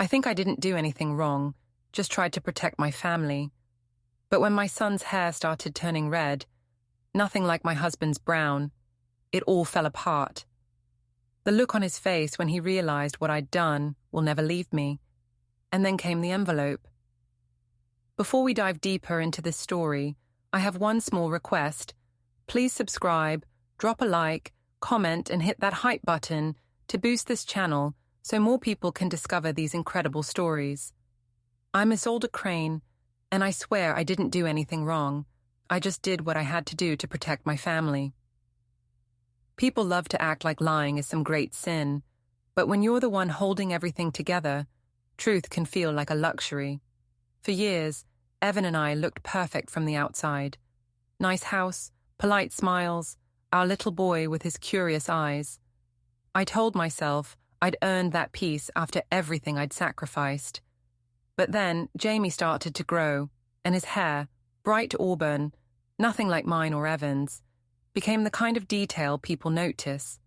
I think I didn't do anything wrong, just tried to protect my family. But when my son's hair started turning red, nothing like my husband's brown, it all fell apart. The look on his face when he realized what I'd done will never leave me. And then came the envelope. Before we dive deeper into this story, I have one small request. Please subscribe, drop a like, comment, and hit that hype button to boost this channel so more people can discover these incredible stories. I'm Isolde Crane, and I swear I didn't do anything wrong. I just did what I had to do to protect my family. People love to act like lying is some great sin, but when you're the one holding everything together, truth can feel like a luxury. For years, Evan and I looked perfect from the outside. Nice house, polite smiles, our little boy with his curious eyes. I told myself I'd earned that peace after everything I'd sacrificed. But then Jamie started to grow, and his hair, bright auburn, nothing like mine or Evan's, became the kind of detail people notice.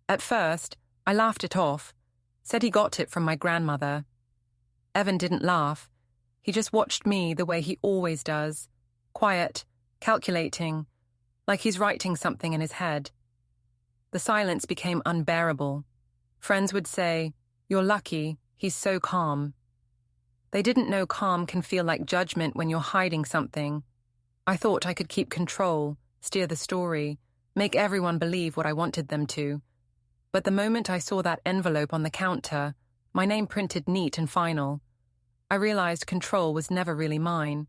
At first, I laughed it off, said he got it from my grandmother. Evan didn't laugh. He just watched me the way he always does, quiet, calculating, like he's writing something in his head. The silence became unbearable. Friends would say, "You're lucky, he's so calm." They didn't know calm can feel like judgment when you're hiding something. I thought I could keep control, steer the story, make everyone believe what I wanted them to. But the moment I saw that envelope on the counter, my name printed neat and final, I realized control was never really mine.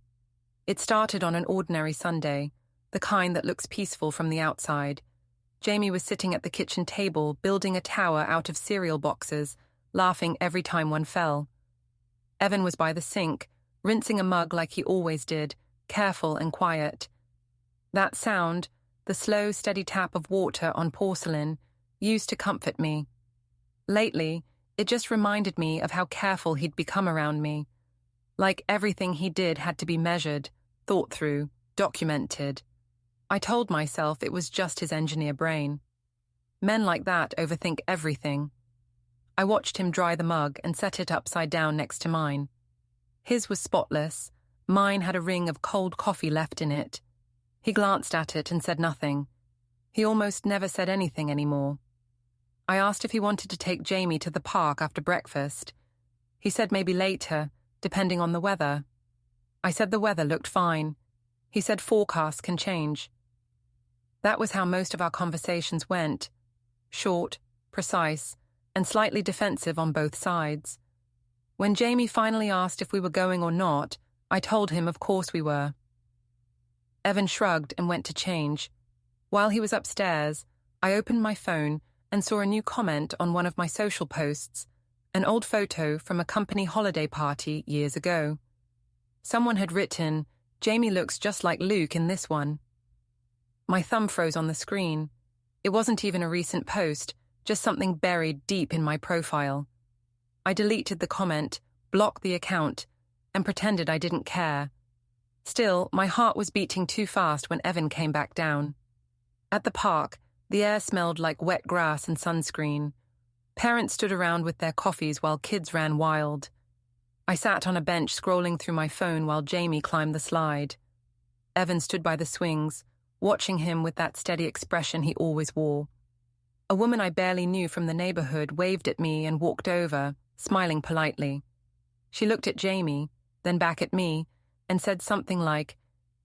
It started on an ordinary Sunday, the kind that looks peaceful from the outside. Jamie was sitting at the kitchen table, building a tower out of cereal boxes, laughing every time one fell. Evan was by the sink, rinsing a mug like he always did, careful and quiet. That sound, the slow, steady tap of water on porcelain, used to comfort me. Lately, it just reminded me of how careful he'd become around me. Like everything he did had to be measured, thought through, documented. I told myself it was just his engineer brain. Men like that overthink everything. I watched him dry the mug and set it upside down next to mine. His was spotless. Mine had a ring of cold coffee left in it. He glanced at it and said nothing. He almost never said anything anymore. I asked if he wanted to take Jamie to the park after breakfast. He said maybe later, depending on the weather. I said the weather looked fine. He said forecasts can change. That was how most of our conversations went. Short, precise, and slightly defensive on both sides. When Jamie finally asked if we were going or not, I told him of course we were. Evan shrugged and went to change. While he was upstairs, I opened my phone and saw a new comment on one of my social posts, an old photo from a company holiday party years ago. Someone had written, "Jamie looks just like Luke in this one." My thumb froze on the screen. It wasn't even a recent post, just something buried deep in my profile. I deleted the comment, blocked the account, and pretended I didn't care. Still, my heart was beating too fast when Evan came back down. At the park, the air smelled like wet grass and sunscreen. Parents stood around with their coffees while kids ran wild. I sat on a bench scrolling through my phone while Jamie climbed the slide. Evan stood by the swings, watching him with that steady expression he always wore. A woman I barely knew from the neighborhood waved at me and walked over, smiling politely. She looked at Jamie, then back at me, and said something like,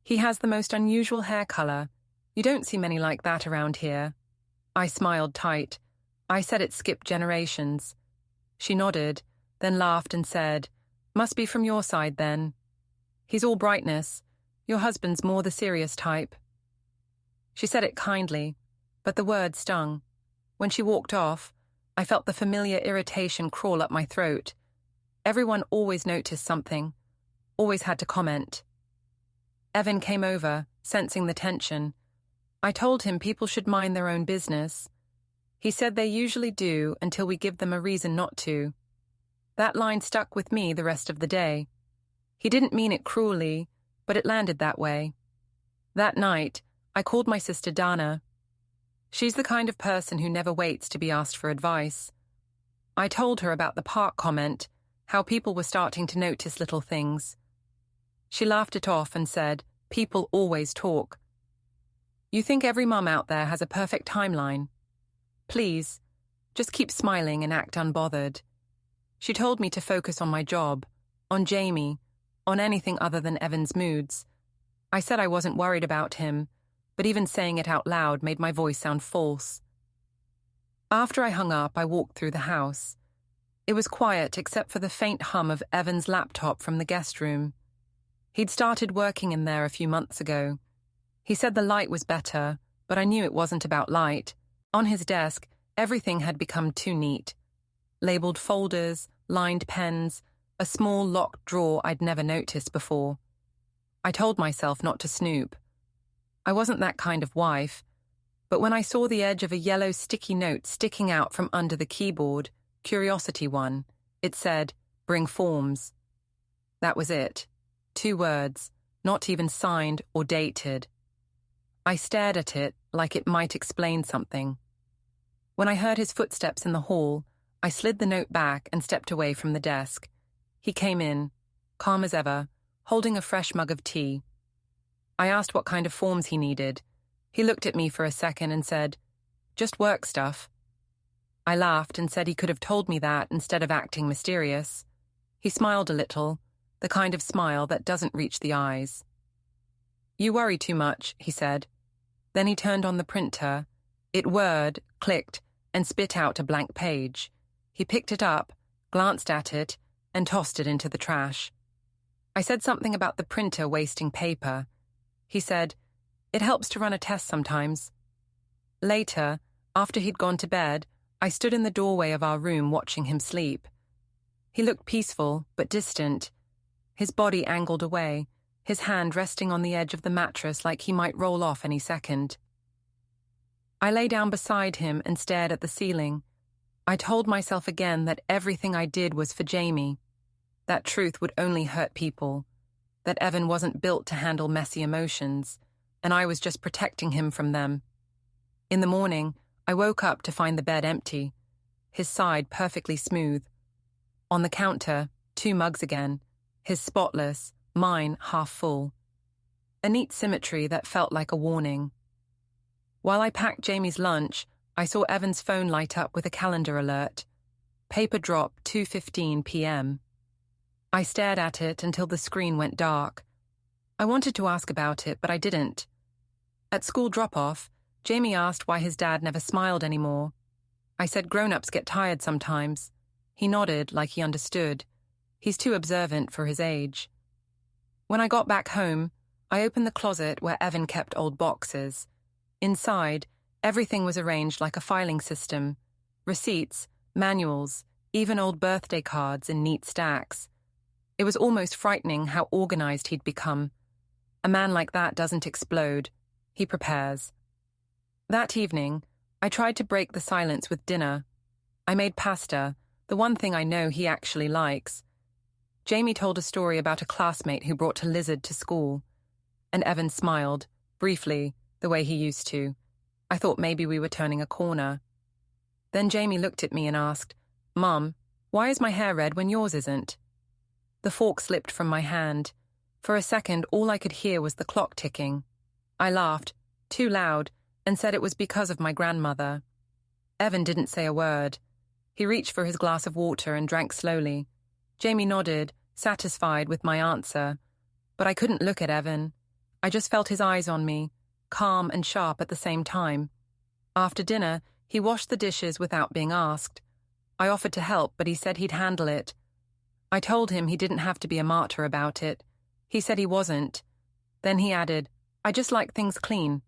"He has the most unusual hair color. You don't see many like that around here." I smiled tight. I said it skipped generations. She nodded, then laughed and said, "Must be from your side then. He's all brightness. Your husband's more the serious type." She said it kindly, but the words stung. When she walked off, I felt the familiar irritation crawl up my throat. Everyone always noticed something, always had to comment. Evan came over, sensing the tension. I told him people should mind their own business. He said they usually do until we give them a reason not to. That line stuck with me the rest of the day. He didn't mean it cruelly, but it landed that way. That night, I called my sister Dana. She's the kind of person who never waits to be asked for advice. I told her about the park comment, how people were starting to notice little things. She laughed it off and said, "People always talk. You think every mum out there has a perfect timeline? Please, just keep smiling and act unbothered." She told me to focus on my job, on Jamie, on anything other than Evan's moods. I said I wasn't worried about him, but even saying it out loud made my voice sound false. After I hung up, I walked through the house. It was quiet except for the faint hum of Evan's laptop from the guest room. He'd started working in there a few months ago. He said the light was better, but I knew it wasn't about light. On his desk, everything had become too neat. Labeled folders, lined pens, a small locked drawer I'd never noticed before. I told myself not to snoop. I wasn't that kind of wife, but when I saw the edge of a yellow sticky note sticking out from under the keyboard, Curiosity one, it said, "Bring forms." That was it. 2 words, not even signed or dated. I stared at it like it might explain something. When I heard his footsteps in the hall, I slid the note back and stepped away from the desk. He came in, calm as ever, holding a fresh mug of tea. I asked what kind of forms he needed. He looked at me for a second and said, "Just work stuff." I laughed and said he could have told me that instead of acting mysterious. He smiled a little, the kind of smile that doesn't reach the eyes. "You worry too much," he said. Then he turned on the printer. It whirred, clicked, and spit out a blank page. He picked it up, glanced at it, and tossed it into the trash. I said something about the printer wasting paper. He said, "It helps to run a test sometimes." Later, after he'd gone to bed, I stood in the doorway of our room watching him sleep. He looked peaceful, but distant. His body angled away, his hand resting on the edge of the mattress like he might roll off any second. I lay down beside him and stared at the ceiling. I told myself again that everything I did was for Jamie. That truth would only hurt people. That Evan wasn't built to handle messy emotions, and I was just protecting him from them. In the morning, I woke up to find the bed empty, his side perfectly smooth. On the counter, 2 mugs again, his spotless, mine half full. A neat symmetry that felt like a warning. While I packed Jamie's lunch, I saw Evan's phone light up with a calendar alert. Paper drop 2:15 p.m. I stared at it until the screen went dark. I wanted to ask about it, but I didn't. At school drop-off, Jamie asked why his dad never smiled anymore. I said grown-ups get tired sometimes. He nodded like he understood. He's too observant for his age. When I got back home, I opened the closet where Evan kept old boxes. Inside, everything was arranged like a filing system. Receipts, manuals, even old birthday cards in neat stacks. It was almost frightening how organized he'd become. A man like that doesn't explode. He prepares. That evening, I tried to break the silence with dinner. I made pasta, the one thing I know he actually likes. Jamie told a story about a classmate who brought a lizard to school. And Evan smiled, briefly, the way he used to. I thought maybe we were turning a corner. Then Jamie looked at me and asked, "Mum, why is my hair red when yours isn't?" The fork slipped from my hand. For a second, all I could hear was the clock ticking. I laughed, too loud, and said it was because of my grandmother. Evan didn't say a word. He reached for his glass of water and drank slowly. Jamie nodded, satisfied with my answer. But I couldn't look at Evan. I just felt his eyes on me, calm and sharp at the same time. After dinner, he washed the dishes without being asked. I offered to help, but he said he'd handle it. I told him he didn't have to be a martyr about it. He said he wasn't. Then he added, "I just like things clean."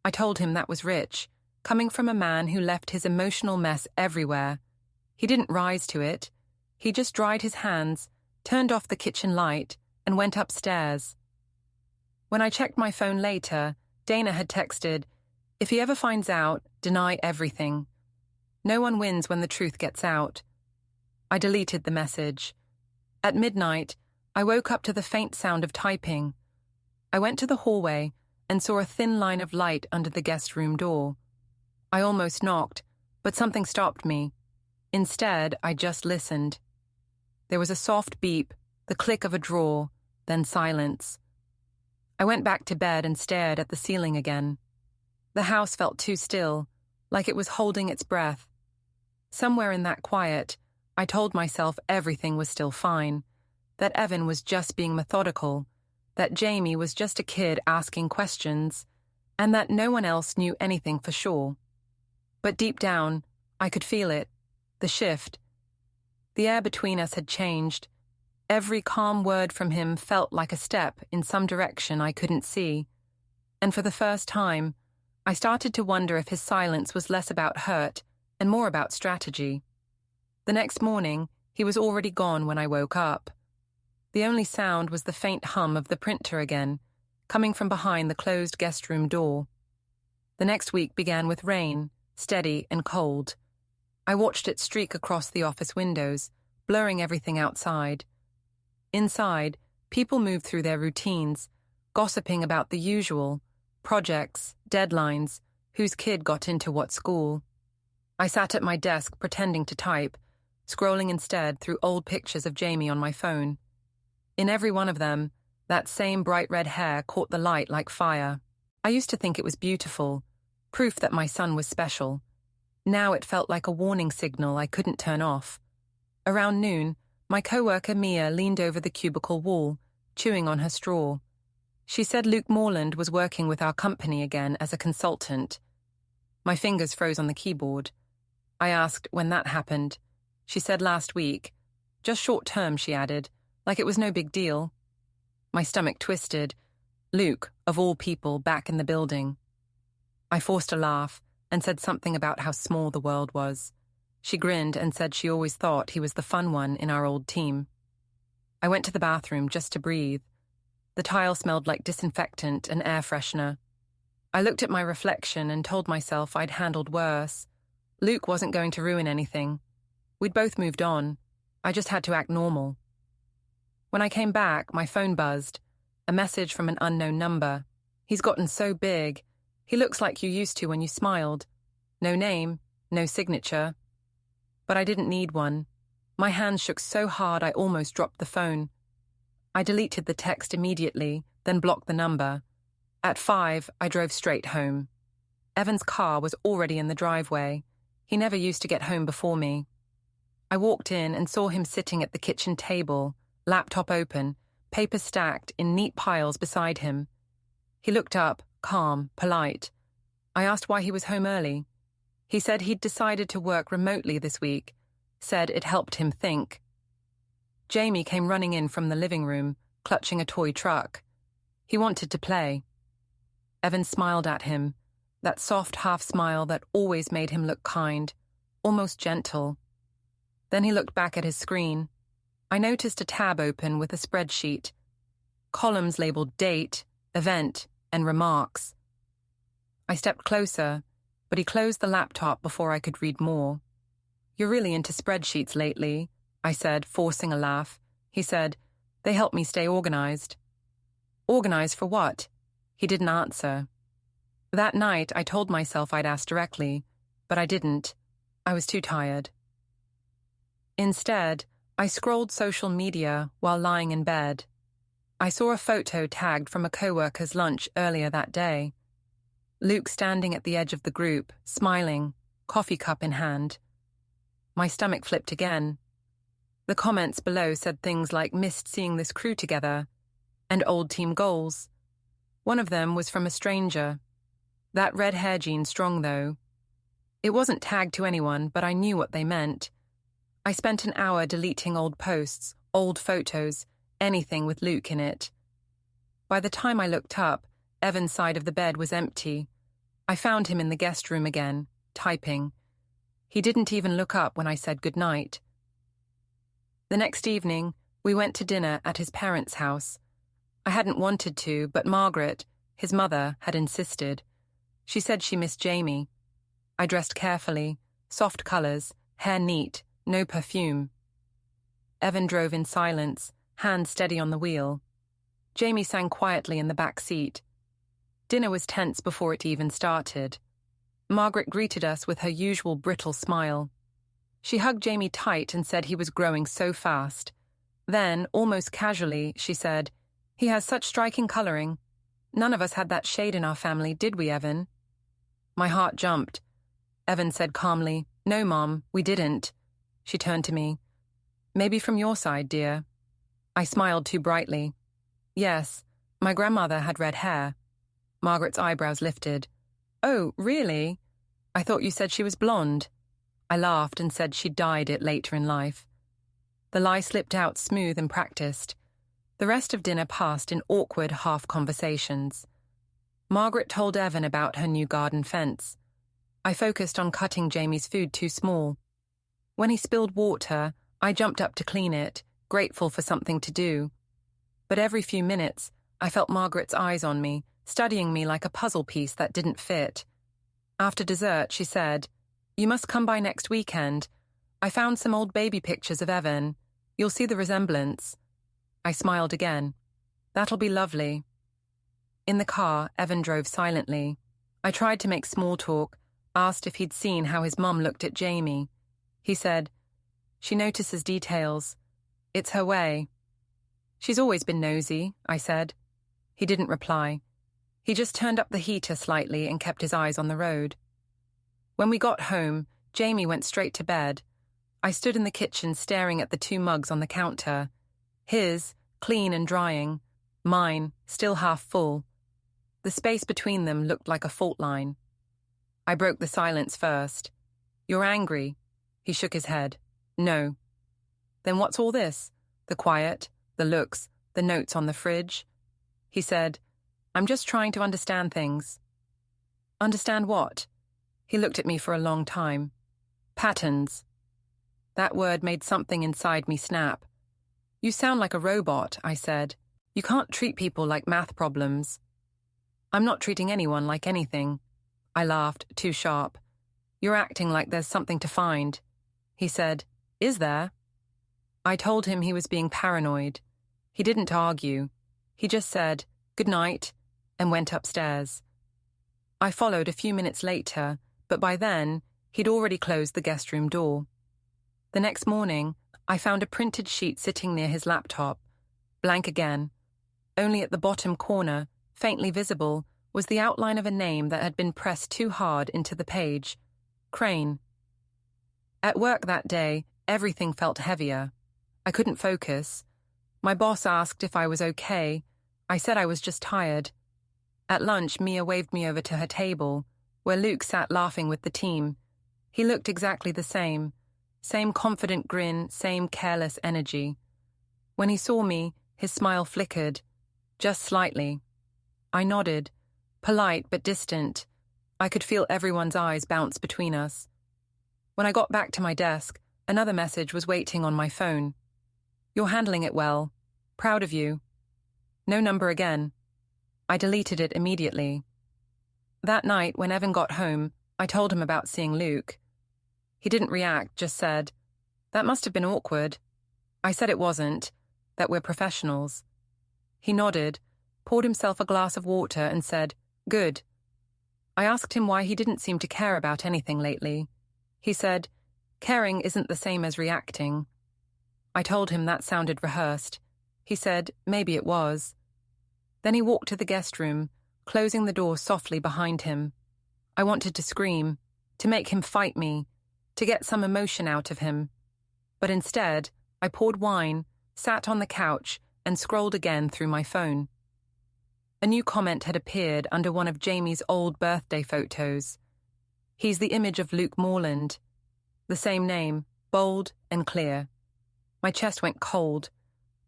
I told him that was rich, coming from a man who left his emotional mess everywhere. He didn't rise to it. He just dried his hands, turned off the kitchen light, and went upstairs. When I checked my phone later, Dana had texted, "If he ever finds out, deny everything. No one wins when the truth gets out." I deleted the message. At midnight, I woke up to the faint sound of typing. I went to the hallway and saw a thin line of light under the guest room door. I almost knocked, but something stopped me. Instead, I just listened. There was a soft beep, the click of a drawer, then silence. I went back to bed and stared at the ceiling again. The house felt too still, like it was holding its breath. Somewhere in that quiet, I told myself everything was still fine, that Evan was just being methodical, that Jamie was just a kid asking questions, and that no one else knew anything for sure. But deep down, I could feel it, the shift. The air between us had changed. Every calm word from him felt like a step in some direction I couldn't see. And for the first time, I started to wonder if his silence was less about hurt and more about strategy. The next morning, he was already gone when I woke up. The only sound was the faint hum of the printer again, coming from behind the closed guest room door. The next week began with rain, steady and cold. I watched it streak across the office windows, blurring everything outside. Inside, people moved through their routines, gossiping about the usual, projects, deadlines, whose kid got into what school. I sat at my desk pretending to type, scrolling instead through old pictures of Jamie on my phone. In every one of them, that same bright red hair caught the light like fire. I used to think it was beautiful, proof that my son was special. Now it felt like a warning signal I couldn't turn off. Around noon, my coworker Mia leaned over the cubicle wall, chewing on her straw. She said Luke Morland was working with our company again as a consultant. My fingers froze on the keyboard. I asked when that happened. She said last week. Just short term, she added, like it was no big deal. My stomach twisted. Luke, of all people, back in the building. I forced a laugh and said something about how small the world was. She grinned and said she always thought he was the fun one in our old team. I went to the bathroom just to breathe. The tile smelled like disinfectant and air freshener. I looked at my reflection and told myself I'd handled worse. Luke wasn't going to ruin anything. We'd both moved on. I just had to act normal. When I came back, my phone buzzed. A message from an unknown number. He's gotten so big. He looks like you used to when you smiled. No name, no signature. But I didn't need one. My hands shook so hard I almost dropped the phone. I deleted the text immediately, then blocked the number. At 5, I drove straight home. Evan's car was already in the driveway. He never used to get home before me. I walked in and saw him sitting at the kitchen table, laptop open, papers stacked in neat piles beside him. He looked up, calm, polite. I asked why he was home early. He said he'd decided to work remotely this week, said it helped him think. Jamie came running in from the living room, clutching a toy truck. He wanted to play. Evan smiled at him, that soft half-smile that always made him look kind, almost gentle. Then he looked back at his screen. I noticed a tab open with a spreadsheet. Columns labeled date, event, and remarks. I stepped closer, but he closed the laptop before I could read more. "You're really into spreadsheets lately," I said, forcing a laugh. He said, "They help me stay organized." "Organized for what?" He didn't answer. That night, I told myself I'd ask directly, but I didn't. I was too tired. Instead, I scrolled social media while lying in bed. I saw a photo tagged from a coworker's lunch earlier that day. Luke standing at the edge of the group, smiling, coffee cup in hand. My stomach flipped again. The comments below said things like "missed seeing this crew together" and "old team goals." One of them was from a stranger. That red hair gene strong, though. It wasn't tagged to anyone, but I knew what they meant. I spent an hour deleting old posts, old photos, anything with Luke in it. By the time I looked up, Evan's side of the bed was empty. I found him in the guest room again, typing. He didn't even look up when I said goodnight. The next evening, we went to dinner at his parents' house. I hadn't wanted to, but Margaret, his mother, had insisted. She said she missed Jamie. I dressed carefully, soft colors, hair neat, no perfume. Evan drove in silence, hand steady on the wheel. Jamie sang quietly in the back seat. Dinner was tense before it even started. Margaret greeted us with her usual brittle smile. She hugged Jamie tight and said he was growing so fast. Then, almost casually, she said, "He has such striking coloring. None of us had that shade in our family, did we, Evan?" My heart jumped. Evan said calmly, "No, Mom, we didn't." She turned to me. "Maybe from your side, dear." I smiled too brightly. "Yes, my grandmother had red hair." Margaret's eyebrows lifted. "Oh, really? I thought you said she was blonde." I laughed and said she'd dyed it later in life. The lie slipped out smooth and practiced. The rest of dinner passed in awkward half-conversations. Margaret told Evan about her new garden fence. I focused on cutting Jamie's food too small. When he spilled water, I jumped up to clean it, grateful for something to do. But every few minutes, I felt Margaret's eyes on me, studying me like a puzzle piece that didn't fit. After dessert, she said, "You must come by next weekend. I found some old baby pictures of Evan. You'll see the resemblance." I smiled again. "That'll be lovely." In the car, Evan drove silently. I tried to make small talk, asked if he'd seen how his mum looked at Jamie. He said, "She notices details. It's her way." "She's always been nosy," I said. He didn't reply. He just turned up the heater slightly and kept his eyes on the road. When we got home, Jamie went straight to bed. I stood in the kitchen staring at the 2 mugs on the counter. His, clean and drying. Mine, still half full. The space between them looked like a fault line. I broke the silence first. "You're angry?" He shook his head. "No." "Then what's all this? The quiet, the looks, the notes on the fridge?" He said, "I'm just trying to understand things." "Understand what?" He looked at me for a long time. "Patterns." That word made something inside me snap. "You sound like a robot," I said. "You can't treat people like math problems." "I'm not treating anyone like anything." I laughed, too sharp. "You're acting like there's something to find." He said, "Is there?" I told him he was being paranoid. He didn't argue. He just said, "Good night," and went upstairs. I followed a few minutes later, but by then, he'd already closed the guest room door. The next morning, I found a printed sheet sitting near his laptop. Blank again. Only at the bottom corner, faintly visible, was the outline of a name that had been pressed too hard into the page. Crane. At work that day, everything felt heavier. I couldn't focus. My boss asked if I was okay. I said I was just tired. At lunch, Mia waved me over to her table, where Luke sat laughing with the team. He looked exactly the same. Same confident grin, same careless energy. When he saw me, his smile flickered, just slightly. I nodded, polite but distant. I could feel everyone's eyes bounce between us. When I got back to my desk, another message was waiting on my phone. "You're handling it well. Proud of you." No number again. I deleted it immediately. That night, when Evan got home, I told him about seeing Luke. He didn't react, just said, "That must have been awkward." I said it wasn't, that we're professionals. He nodded, poured himself a glass of water and said, "Good." I asked him why he didn't seem to care about anything lately. He said, "Caring isn't the same as reacting." I told him that sounded rehearsed. He said, maybe it was. Then he walked to the guest room, closing the door softly behind him. I wanted to scream, to make him fight me, to get some emotion out of him. But instead, I poured wine, sat on the couch, and scrolled again through my phone. A new comment had appeared under one of Jamie's old birthday photos. He's the image of Luke Morland. The same name, bold and clear. My chest went cold.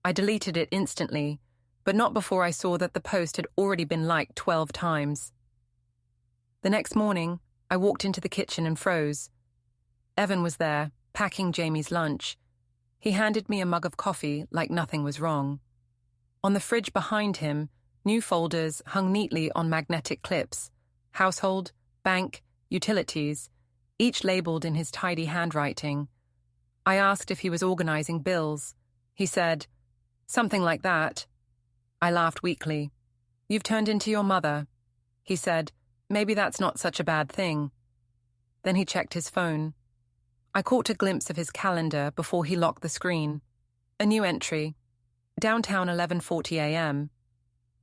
I deleted it instantly, but not before I saw that the post had already been liked 12 times. The next morning, I walked into the kitchen and froze. Evan was there, packing Jamie's lunch. He handed me a mug of coffee like nothing was wrong. On the fridge behind him, new folders hung neatly on magnetic clips. Household, bank, utilities, each labeled in his tidy handwriting. I asked if he was organizing bills. He said, "Something like that." I laughed weakly. "You've turned into your mother." He said, "Maybe that's not such a bad thing." Then he checked his phone. I caught a glimpse of his calendar before he locked the screen. A new entry. Downtown 11:40 a.m.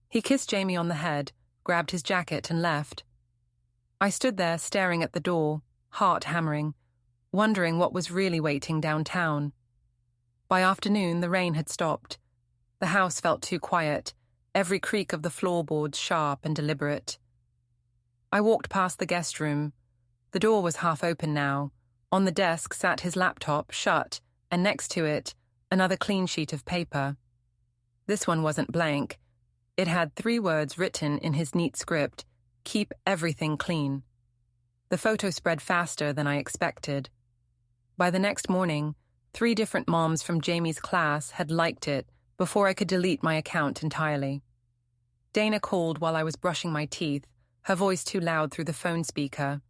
He kissed Jamie on the head, grabbed his jacket and left. I stood there staring at the door, heart hammering, wondering what was really waiting downtown. By afternoon, the rain had stopped. The house felt too quiet, every creak of the floorboards sharp and deliberate. I walked past the guest room. The door was half open now. On the desk sat his laptop, shut, and next to it, another clean sheet of paper. This one wasn't blank. It had 3 words written in his neat script: "Keep everything clean." The photo spread faster than I expected. By the next morning, 3 different moms from Jamie's class had liked it before I could delete my account entirely. Dana called while I was brushing my teeth, her voice too loud through the phone speaker.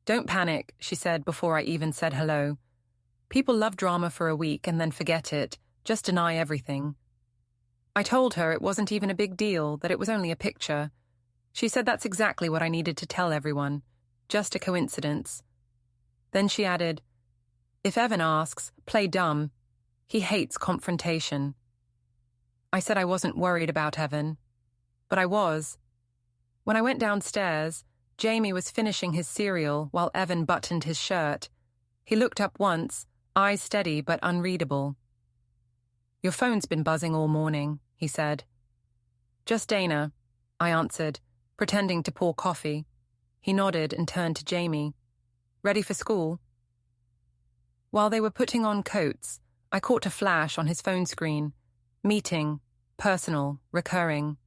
"Don't panic," she said before I even said hello. "People love drama for a week and then forget it, just deny everything." I told her it wasn't even a big deal, that it was only a picture. She said that's exactly what I needed to tell everyone, just a coincidence. Then she added, "If Evan asks, play dumb. He hates confrontation." I said I wasn't worried about Evan, but I was. When I went downstairs, Jamie was finishing his cereal while Evan buttoned his shirt. He looked up once, eyes steady but unreadable. "Your phone's been buzzing all morning," he said. "Just Dana," I answered, pretending to pour coffee. He nodded and turned to Jamie. "Ready for school?" While they were putting on coats, I caught a flash on his phone screen. Meeting, personal, recurring.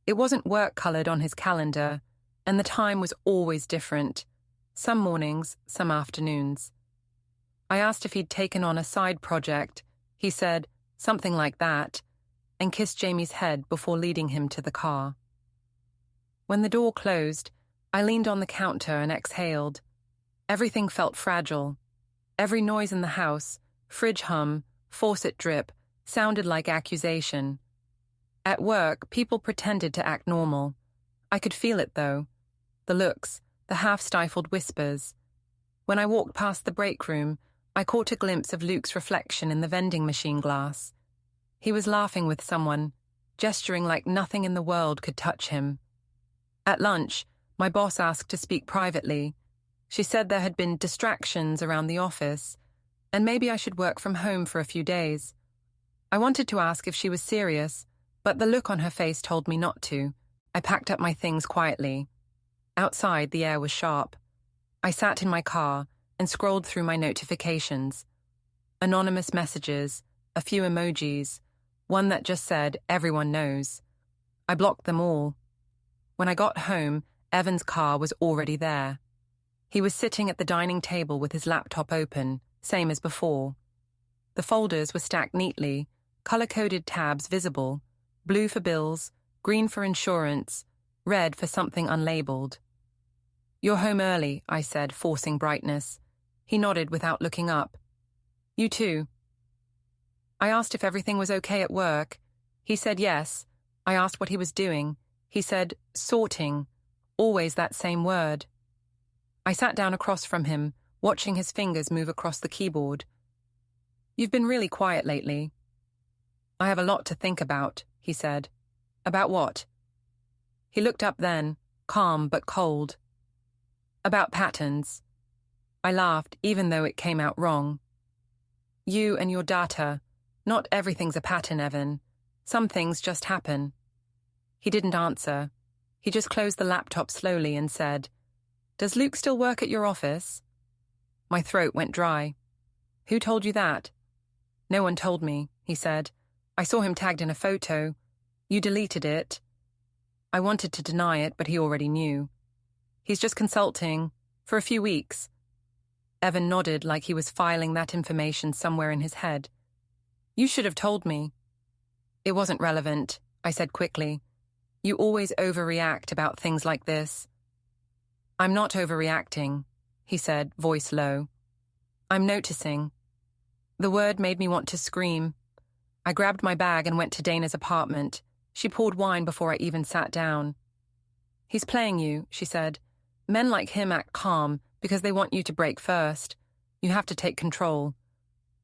It wasn't work-colored on his calendar, and the time was always different. Some mornings, some afternoons. I asked if he'd taken on a side project. He said, "Something like that," and kissed Jamie's head before leading him to the car. When the door closed, I leaned on the counter and exhaled. Everything felt fragile. Every noise in the house, fridge hum, faucet drip, sounded like accusation. At work, people pretended to act normal. I could feel it, though. The looks, the half-stifled whispers. When I walked past the break room, I caught a glimpse of Luke's reflection in the vending machine glass. He was laughing with someone, gesturing like nothing in the world could touch him. At lunch, my boss asked to speak privately. She said there had been distractions around the office, and maybe I should work from home for a few days. I wanted to ask if she was serious, but the look on her face told me not to. I packed up my things quietly. Outside, the air was sharp. I sat in my car and scrolled through my notifications. Anonymous messages, a few emojis, one that just said, "Everyone knows." I blocked them all. When I got home, Evan's car was already there. He was sitting at the dining table with his laptop open, same as before. The folders were stacked neatly, color-coded tabs visible, blue for bills, green for insurance, red for something unlabeled. "You're home early," I said, forcing brightness. He nodded without looking up. "You too." I asked if everything was okay at work. He said yes. I asked what he was doing. He said, "Sorting." Always that same word. I sat down across from him, watching his fingers move across the keyboard. "You've been really quiet lately." "I have a lot to think about," he said. "About what?" He looked up then, calm but cold. "About patterns." I laughed, even though it came out wrong. "You and your data. Not everything's a pattern, Evan. Some things just happen." He didn't answer. He just closed the laptop slowly and said, "Does Luke still work at your office?" My throat went dry. "Who told you that?" "No one told me," he said. "I saw him tagged in a photo. You deleted it." I wanted to deny it, but he already knew. "He's just consulting. For a few weeks." Evan nodded like he was filing that information somewhere in his head. "You should have told me." "It wasn't relevant," I said quickly. "You always overreact about things like this." "I'm not overreacting," he said, voice low. "I'm noticing." The word made me want to scream. I grabbed my bag and went to Dana's apartment. She poured wine before I even sat down. "He's playing you," she said. "Men like him act calm because they want you to break first. You have to take control.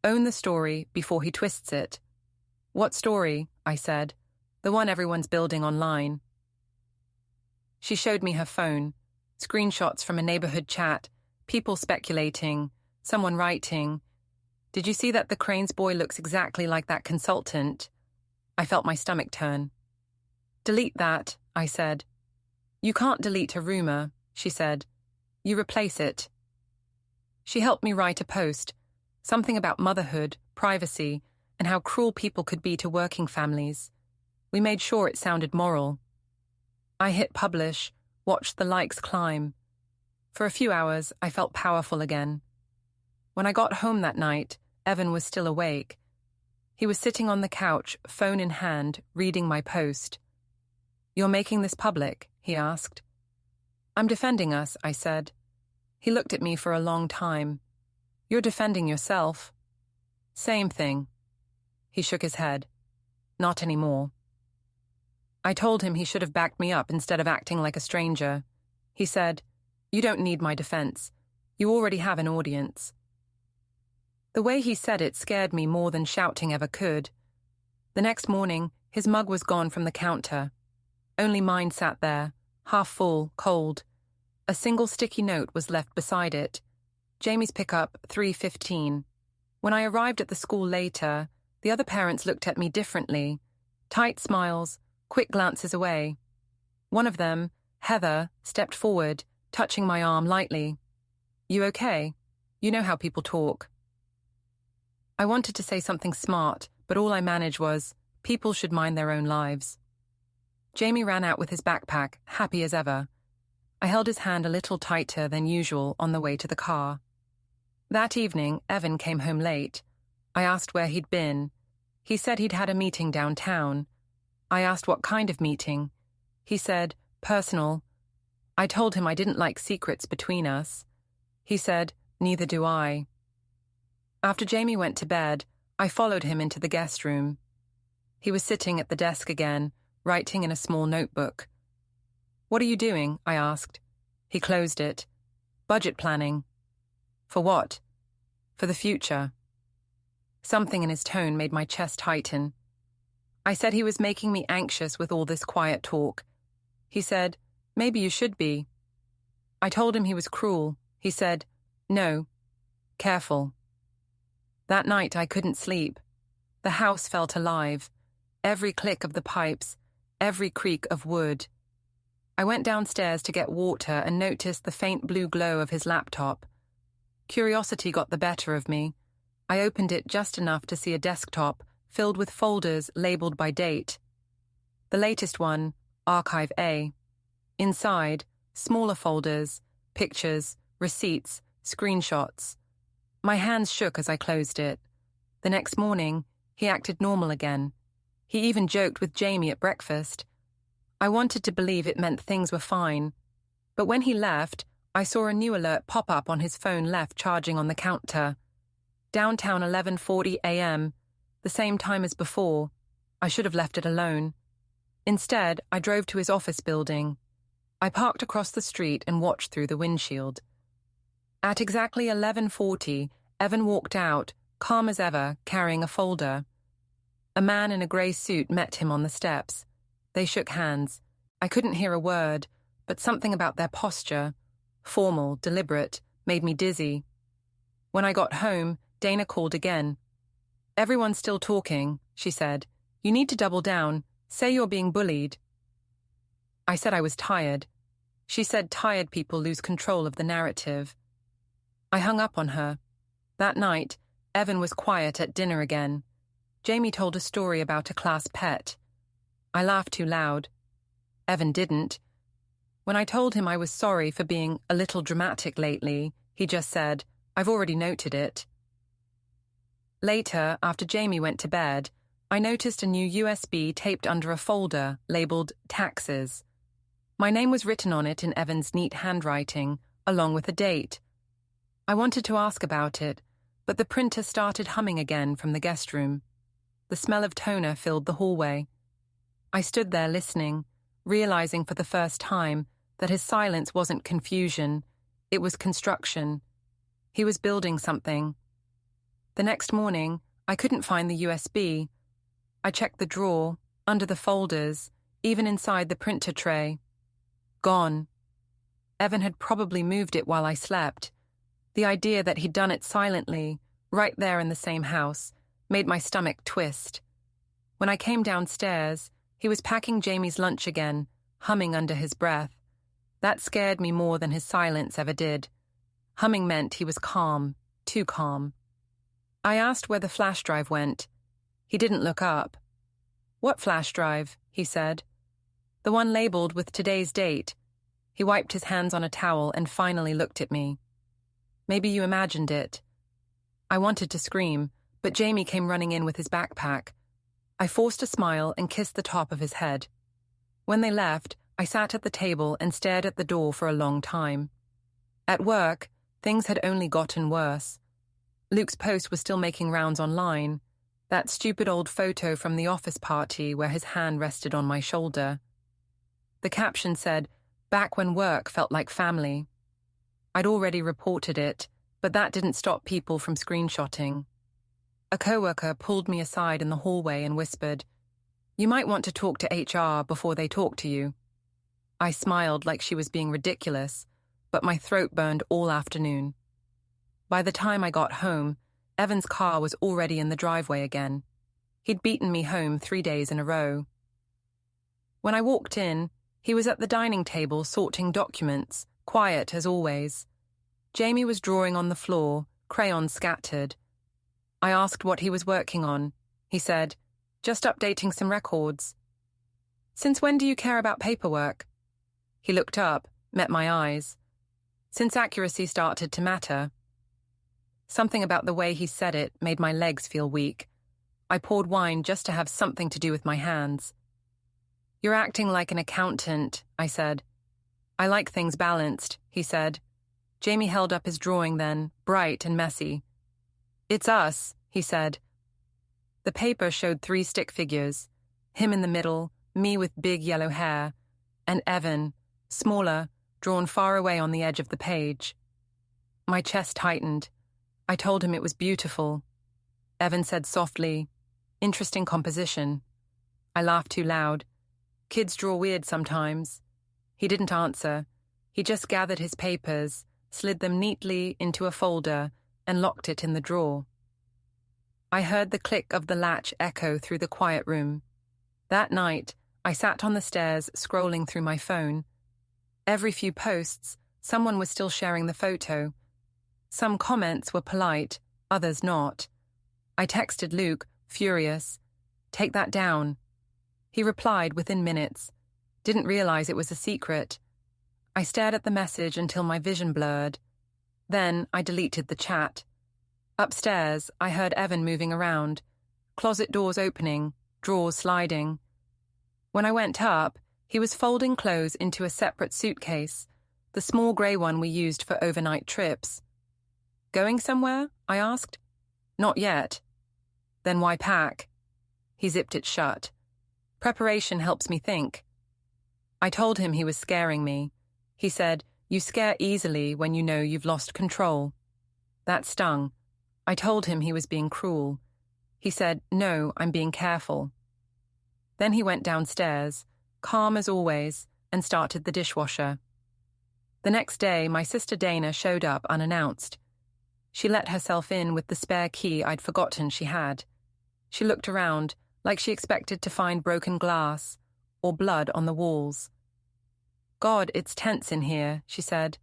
Own the story before he twists it." What story? I said. The one everyone's building online. She showed me her phone, screenshots from a neighborhood chat, people speculating, someone writing, "Did you see that the Crane's boy looks exactly like that consultant?" I felt my stomach turn. "Delete that," I said. "You can't delete a rumor," she said. "You replace it." She helped me write a post, something about motherhood, privacy, and how cruel people could be to working families. We made sure it sounded moral. I hit publish, watched the likes climb. For a few hours, I felt powerful again. When I got home that night, Evan was still awake. He was sitting on the couch, phone in hand, reading my post. "You're making this public?" he asked. "I'm defending us," I said. He looked at me for a long time. "You're defending yourself." "Same thing." He shook his head. "Not anymore." I told him he should have backed me up instead of acting like a stranger. He said, "You don't need my defense. You already have an audience." The way he said it scared me more than shouting ever could. The next morning, his mug was gone from the counter. Only mine sat there, half full, cold. A single sticky note was left beside it. Jamie's pickup, 3:15. When I arrived at the school later, the other parents looked at me differently. Tight smiles, quick glances away. One of them, Heather, stepped forward, touching my arm lightly. "You okay? You know how people talk." I wanted to say something smart, but all I managed was, "People should mind their own lives." Jamie ran out with his backpack, happy as ever. I held his hand a little tighter than usual on the way to the car. That evening, Evan came home late. I asked where he'd been. He said he'd had a meeting downtown. I asked what kind of meeting. He said, "Personal." I told him I didn't like secrets between us. He said, "Neither do I." After Jamie went to bed, I followed him into the guest room. He was sitting at the desk again, writing in a small notebook. "What are you doing?" I asked. He closed it. "Budget planning." "For what?" "For the future." Something in his tone made my chest tighten. I said he was making me anxious with all this quiet talk. He said, "Maybe you should be." I told him he was cruel. He said, "No. Careful." That night I couldn't sleep. The house felt alive. Every click of the pipes, every creak of wood. I went downstairs to get water and noticed the faint blue glow of his laptop. Curiosity got the better of me. I opened it just enough to see a desktop filled with folders labeled by date. The latest one, Archive A. Inside, smaller folders, pictures, receipts, screenshots. My hands shook as I closed it. The next morning, he acted normal again. He even joked with Jamie at breakfast. I wanted to believe it meant things were fine. But when he left, I saw a new alert pop up on his phone left charging on the counter. Downtown 11:40 a.m., the same time as before. I should have left it alone. Instead, I drove to his office building. I parked across the street and watched through the windshield. At exactly 11:40, Evan walked out, calm as ever, carrying a folder. A man in a grey suit met him on the steps. They shook hands. I couldn't hear a word, but something about their posture, formal, deliberate, made me dizzy. When I got home, Dana called again. "Everyone's still talking," she said. "You need to double down. Say you're being bullied." I said I was tired. She said tired people lose control of the narrative. I hung up on her. That night, Evan was quiet at dinner again. Jamie told a story about a class pet. I laughed too loud. Evan didn't. When I told him I was sorry for being a little dramatic lately, he just said, "I've already noted it." Later, after Jamie went to bed, I noticed a new USB taped under a folder labeled Taxes. My name was written on it in Evan's neat handwriting, along with a date. I wanted to ask about it, but the printer started humming again from the guest room. The smell of toner filled the hallway. I stood there listening, realizing for the first time that his silence wasn't confusion, it was construction. He was building something. The next morning, I couldn't find the USB. I checked the drawer, under the folders, even inside the printer tray. Gone. Evan had probably moved it while I slept. The idea that he'd done it silently, right there in the same house, made my stomach twist. When I came downstairs, he was packing Jamie's lunch again, humming under his breath. That scared me more than his silence ever did. Humming meant he was calm, too calm. I asked where the flash drive went. He didn't look up. "What flash drive?" he said. "The one labeled with today's date." He wiped his hands on a towel and finally looked at me. "Maybe you imagined it." I wanted to scream, but Jamie came running in with his backpack. I forced a smile and kissed the top of his head. When they left, I sat at the table and stared at the door for a long time. At work, things had only gotten worse. Luke's post was still making rounds online. That stupid old photo from the office party where his hand rested on my shoulder. The caption said, "Back when work felt like family." I'd already reported it, but that didn't stop people from screenshotting. A coworker pulled me aside in the hallway and whispered, "You might want to talk to HR before they talk to you." I smiled like she was being ridiculous, but my throat burned all afternoon. By the time I got home, Evan's car was already in the driveway again. He'd beaten me home 3 days in a row. When I walked in, he was at the dining table sorting documents, quiet as always. Jamie was drawing on the floor, crayons scattered. I asked what he was working on. He said, "Just updating some records." "Since when do you care about paperwork?" He looked up, met my eyes. "Since accuracy started to matter." Something about the way he said it made my legs feel weak. I poured wine just to have something to do with my hands. "You're acting like an accountant," I said. "I like things balanced," he said. Jamie held up his drawing then, bright and messy. "It's us," he said. The paper showed 3 stick figures, him in the middle, me with big yellow hair, and Evan, smaller, drawn far away on the edge of the page. My chest tightened. I told him it was beautiful. Evan said softly, "Interesting composition." I laughed too loud. Kids draw weird sometimes. He didn't answer. He just gathered his papers, slid them neatly into a folder, and locked it in the drawer. I heard the click of the latch echo through the quiet room. That night, I sat on the stairs scrolling through my phone. Every few posts, someone was still sharing the photo. Some comments were polite, others not. I texted Luke, furious, "Take that down." He replied within minutes. Didn't realize it was a secret. I stared at the message until my vision blurred. Then I deleted the chat. Upstairs, I heard Evan moving around, closet doors opening, drawers sliding. When I went up, he was folding clothes into a separate suitcase, the small grey one we used for overnight trips. "Going somewhere?" I asked. "Not yet." "Then why pack?" He zipped it shut. "Preparation helps me think." I told him he was scaring me. He said, "You scare easily when you know you've lost control." That stung. I told him he was being cruel. He said, "No, I'm being careful." Then he went downstairs, calm as always, and started the dishwasher. The next day, my sister Dana showed up unannounced. She let herself in with the spare key I'd forgotten she had. She looked around, like she expected to find broken glass or blood on the walls. "God, it's tense in here," she said.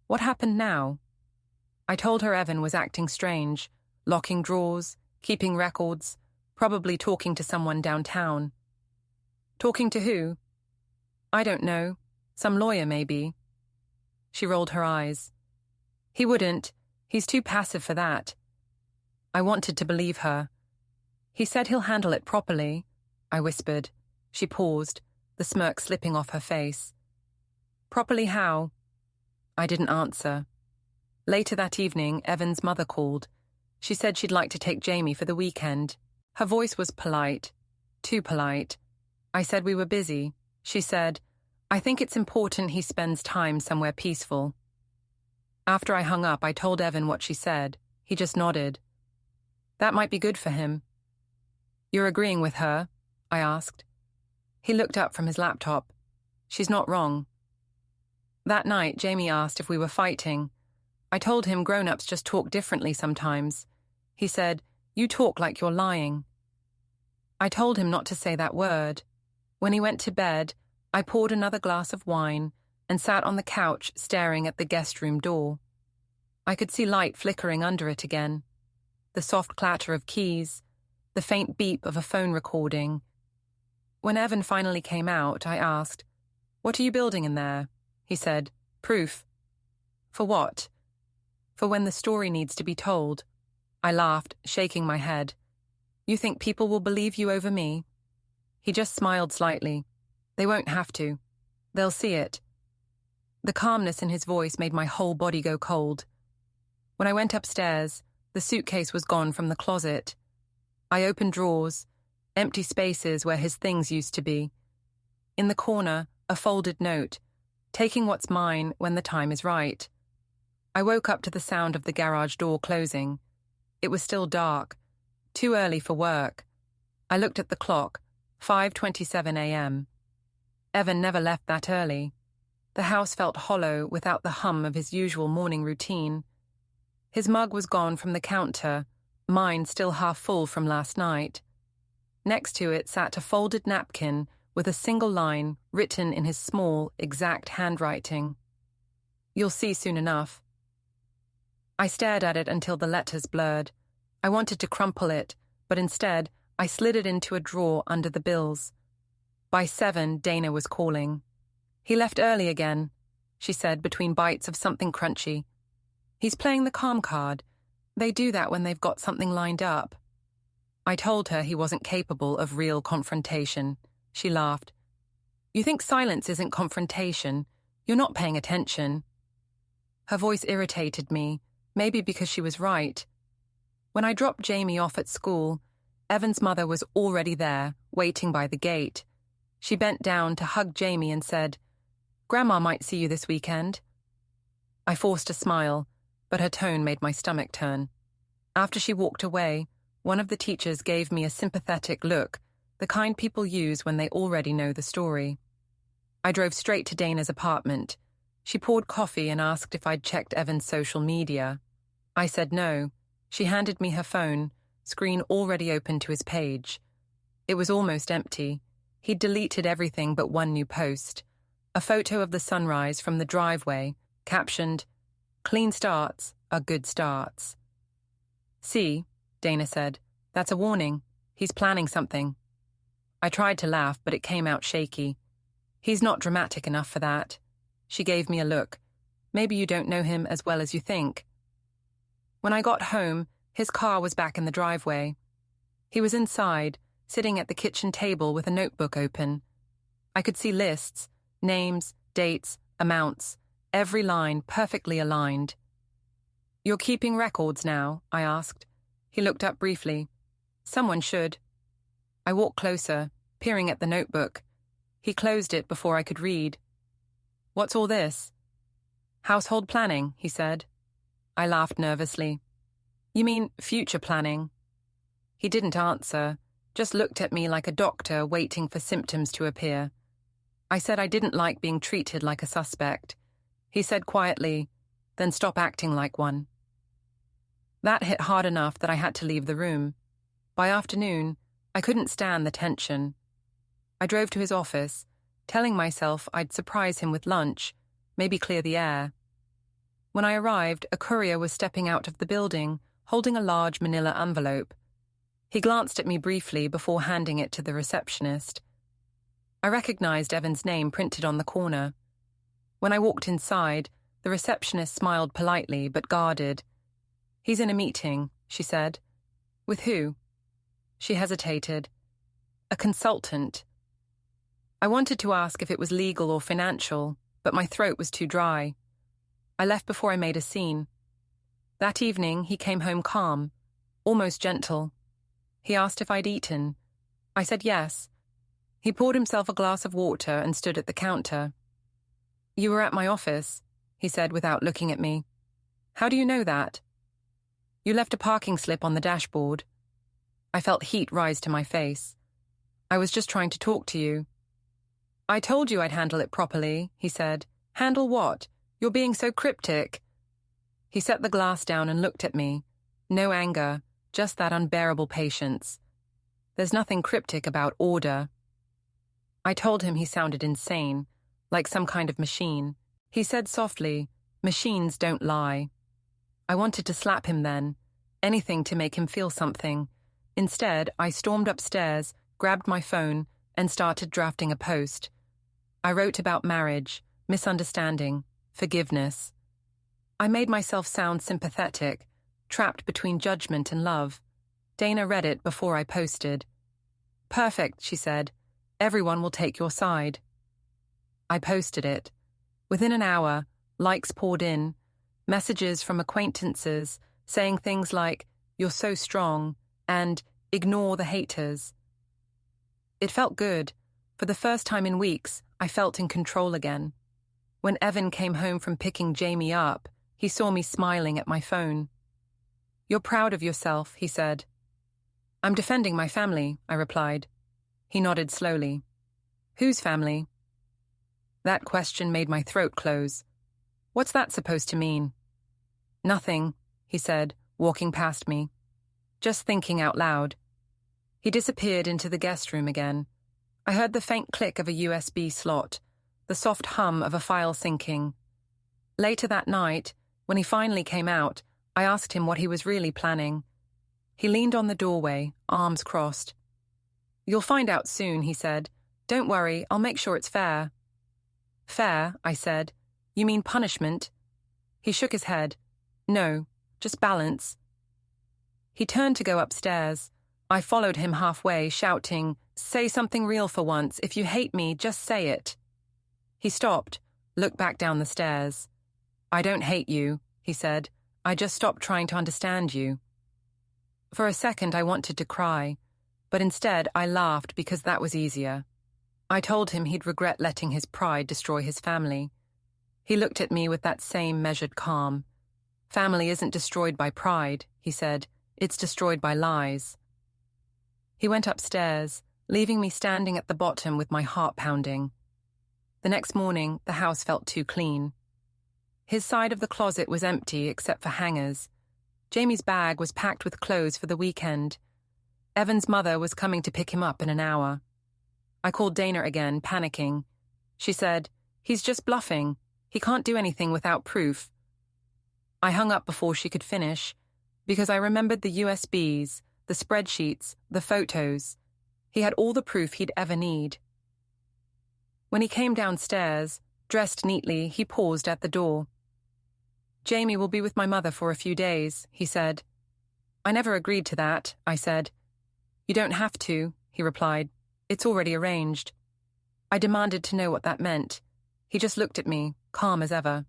"What happened now?" I told her Evan was acting strange, locking drawers, keeping records, probably talking to someone downtown. "Talking to who?" "I don't know. Some lawyer, maybe." She rolled her eyes. "He wouldn't. He's too passive for that." I wanted to believe her. "He said he'll handle it properly," I whispered. She paused, the smirk slipping off her face. "Properly how?" I didn't answer. Later that evening, Evan's mother called. She said she'd like to take Jamie for the weekend. Her voice was polite. Too polite. I said we were busy. She said, "I think it's important he spends time somewhere peaceful." After I hung up, I told Evan what she said. He just nodded. "That might be good for him." You're agreeing with her? I asked. He looked up from his laptop. She's not wrong. That night, Jamie asked if we were fighting. I told him grown-ups just talk differently sometimes. He said, "You talk like you're lying." I told him not to say that word. When he went to bed, I poured another glass of wine and sat on the couch staring at the guest room door. I could see light flickering under it again, the soft clatter of keys, the faint beep of a phone recording. When Evan finally came out, I asked, "What are you building in there?" He said, "Proof." "For what?" "For when the story needs to be told." I laughed, shaking my head. "You think people will believe you over me?" He just smiled slightly. "They won't have to. They'll see it." The calmness in his voice made my whole body go cold. When I went upstairs, the suitcase was gone from the closet. I opened drawers, empty spaces where his things used to be. In the corner, a folded note, taking what's mine when the time is right. I woke up to the sound of the garage door closing. It was still dark, too early for work. I looked at the clock, 5:27 a.m. Evan never left that early. The house felt hollow without the hum of his usual morning routine. His mug was gone from the counter, mine still half full from last night. Next to it sat a folded napkin with a single line written in his small, exact handwriting. "You'll see soon enough." I stared at it until the letters blurred. I wanted to crumple it, but instead, I slid it into a drawer under the bills. By 7, Dana was calling. "He left early again," she said between bites of something crunchy. "He's playing the calm card. They do that when they've got something lined up." I told her he wasn't capable of real confrontation. She laughed. "You think silence isn't confrontation? You're not paying attention." Her voice irritated me, maybe because she was right. When I dropped Jamie off at school, Evan's mother was already there, waiting by the gate. She bent down to hug Jamie and said, "Grandma might see you this weekend." I forced a smile, but her tone made my stomach turn. After she walked away, one of the teachers gave me a sympathetic look, the kind people use when they already know the story. I drove straight to Dana's apartment. She poured coffee and asked if I'd checked Evan's social media. I said no. She handed me her phone, screen already open to his page. It was almost empty. He'd deleted everything but one new post, a photo of the sunrise from the driveway, captioned, "Clean starts are good starts." "See," Dana said, "that's a warning. He's planning something." I tried to laugh, but it came out shaky. "He's not dramatic enough for that." She gave me a look. "Maybe you don't know him as well as you think." When I got home, his car was back in the driveway. He was inside, sitting at the kitchen table with a notebook open. I could see lists, names, dates, amounts, every line perfectly aligned. "You're keeping records now?" I asked. He looked up briefly. "Someone should." I walked closer, peering at the notebook. He closed it before I could read. "What's all this?" "Household planning," he said. I laughed nervously. "You mean future planning?" He didn't answer, just looked at me like a doctor waiting for symptoms to appear. I said I didn't like being treated like a suspect. He said quietly, "Then stop acting like one." That hit hard enough that I had to leave the room. By afternoon, I couldn't stand the tension. I drove to his office, telling myself I'd surprise him with lunch, maybe clear the air. When I arrived, a courier was stepping out of the building, holding a large manila envelope. He glanced at me briefly before handing it to the receptionist. I recognized Evan's name printed on the corner. When I walked inside, the receptionist smiled politely but guarded. "He's in a meeting," she said. "With who?" She hesitated. "A consultant." I wanted to ask if it was legal or financial, but my throat was too dry. I left before I made a scene. That evening, he came home calm, almost gentle. He asked if I'd eaten. I said yes. He poured himself a glass of water and stood at the counter. "You were at my office," he said without looking at me. "How do you know that?" "You left a parking slip on the dashboard." I felt heat rise to my face. I was just trying to talk to you. I told you I'd handle it properly, he said. Handle what? You're being so cryptic. He set the glass down and looked at me. No anger, just that unbearable patience. There's nothing cryptic about order. I told him he sounded insane, like some kind of machine. He said softly, "Machines don't lie." I wanted to slap him then, anything to make him feel something. Instead, I stormed upstairs, grabbed my phone, and started drafting a post. I wrote about marriage, misunderstanding, forgiveness. I made myself sound sympathetic, trapped between judgment and love. Dana read it before I posted. "Perfect," she said. "Everyone will take your side." I posted it. Within an hour, likes poured in, messages from acquaintances saying things like, "You're so strong," and "Ignore the haters." It felt good. For the first time in weeks, I felt in control again. When Evan came home from picking Jamie up, he saw me smiling at my phone. "You're proud of yourself," he said. "I'm defending my family," I replied. He nodded slowly. "Whose family?" That question made my throat close. "What's that supposed to mean?" "Nothing," he said, walking past me. "Just thinking out loud." He disappeared into the guest room again. I heard the faint click of a USB slot, the soft hum of a file syncing. Later that night, when he finally came out, I asked him what he was really planning. He leaned on the doorway, arms crossed. "You'll find out soon," he said. "Don't worry, I'll make sure it's fair." "Fair," I said. "You mean punishment?" He shook his head. "No, just balance." He turned to go upstairs. I followed him halfway, shouting, "Say something real for once. If you hate me, just say it." He stopped, looked back down the stairs. "I don't hate you," he said. "I just stopped trying to understand you." For a second, I wanted to cry, but instead I laughed because that was easier. I told him he'd regret letting his pride destroy his family. He looked at me with that same measured calm. "Family isn't destroyed by pride," he said. "It's destroyed by lies." He went upstairs, leaving me standing at the bottom with my heart pounding. The next morning, the house felt too clean. His side of the closet was empty except for hangers. Jamie's bag was packed with clothes for the weekend. Evan's mother was coming to pick him up in an hour. I called Dana again, panicking. She said, "He's just bluffing. He can't do anything without proof." I hung up before she could finish, because I remembered the USBs, the spreadsheets, the photos. He had all the proof he'd ever need. When he came downstairs, dressed neatly, he paused at the door. "Jamie will be with my mother for a few days," he said. "I never agreed to that," I said. "You don't have to," he replied. "It's already arranged." I demanded to know what that meant. He just looked at me, calm as ever.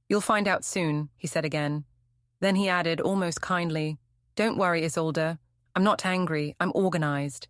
"You'll find out soon," he said again. Then he added, almost kindly, "Don't worry, Isolde. I'm not angry, I'm organized.